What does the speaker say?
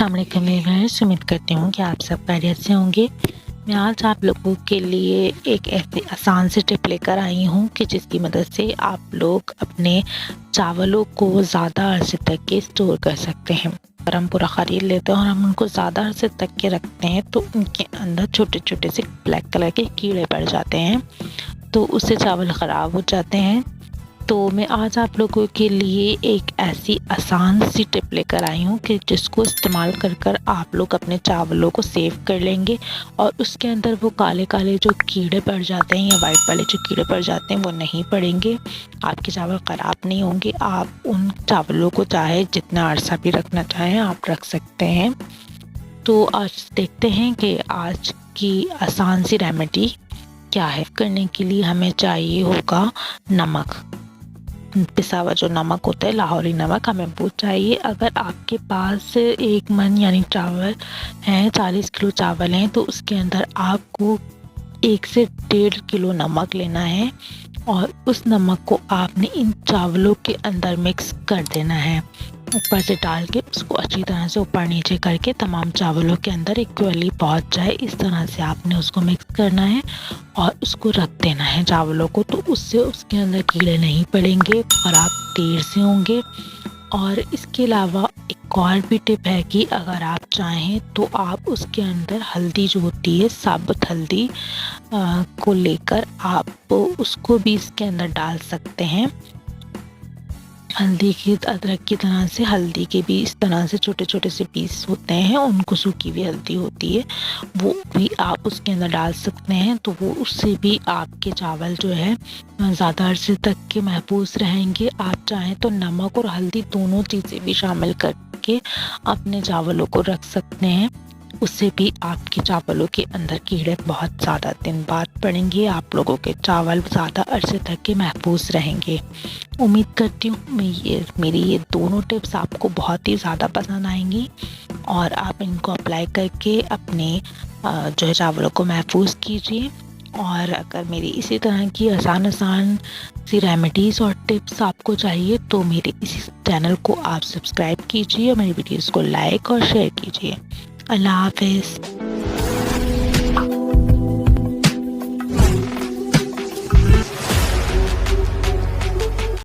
अस्सलाम वालेकुम व्यूअर्स, उम्मीद करती हूँ कि आप सब खैरियत से होंगे। मैं आज आप लोगों के लिए एक ऐसी आसान सी टिप लेकर आई हूँ कि जिसकी मदद से आप लोग अपने चावलों को ज़्यादा अरसे तक के स्टोर कर सकते हैं। अगर हम पूरा ख़रीद लेते हैं और हम उनको ज़्यादा अरसे तक के रखते हैं तो उनके अंदर छोटे-छोटे से ब्लैक कलर के कीड़े पड़ जाते हैं, तो उससे चावल ख़राब हो जाते हैं। तो मैं आज आप लोगों के लिए एक ऐसी आसान सी टिप लेकर आई हूँ कि जिसको इस्तेमाल कर आप लोग अपने चावलों को सेव कर लेंगे और उसके अंदर वो काले-काले जो कीड़े पड़ जाते हैं या वाइट वाले जो कीड़े पड़ जाते हैं वो नहीं पड़ेंगे। आपके चावल ख़राब नहीं होंगे। आप उन चावलों को चाहे जितना अरसा भी रखना चाहें आप रख सकते हैं। तो आज देखते हैं कि आज की आसान सी रेमेडी क्या है। करने के लिए हमें चाहिए होगा नमक। पिसा हुआ जो नमक होता है, लाहौरी नमक, हमें वो चाहिए। अगर आपके पास 1 मन यानी चावल हैं, 40 किलो चावल हैं, तो उसके अंदर आपको 1 से 1.5 किलो नमक लेना है और उस नमक को आपने इन चावलों के अंदर मिक्स कर देना है। ऊपर से डाल के उसको अच्छी तरह से ऊपर नीचे करके तमाम चावलों के अंदर इक्वली पहुंच जाए, इस तरह से आपने उसको मिक्स करना है और उसको रख देना है चावलों को। तो उससे उसके अंदर कीड़े नहीं पड़ेंगे, ख़राब देर से होंगे। और इसके अलावा एक और भी टिप है कि अगर आप चाहें तो आप उसके अंदर हल्दी जो होती है, साबुत हल्दी को लेकर आप उसको भी इसके अंदर डाल सकते हैं। हल्दी की अदरक की तरह से हल्दी के भी इस तरह से छोटे-छोटे से पीस होते हैं, उनको सूखी हुई हल्दी होती है, वो भी आप उसके अंदर डाल सकते हैं। तो वो उससे भी आपके चावल जो है ज़्यादा अरसे तक के महफूज रहेंगे। आप चाहें तो नमक और हल्दी दोनों चीज़ें भी शामिल करके अपने चावलों को रख सकते हैं, उससे भी आपके चावलों के अंदर कीड़े बहुत ज़्यादा दिन बाद पड़ेंगे। आप लोगों के चावल ज़्यादा अरसे तक के महफूज रहेंगे। उम्मीद करती हूँ मेरी ये दोनों टिप्स आपको बहुत ही ज़्यादा पसंद आएंगी और आप इनको अप्लाई करके अपने जो है चावलों को महफूज कीजिए। और अगर मेरी इसी तरह की आसान सी रेमेडीज़ और टिप्स आपको चाहिए तो मेरे इसी चैनल को आप सब्सक्राइब कीजिए और मेरी वीडियोज़ को लाइक और शेयर कीजिए। अल्लाह हाफ़िज़।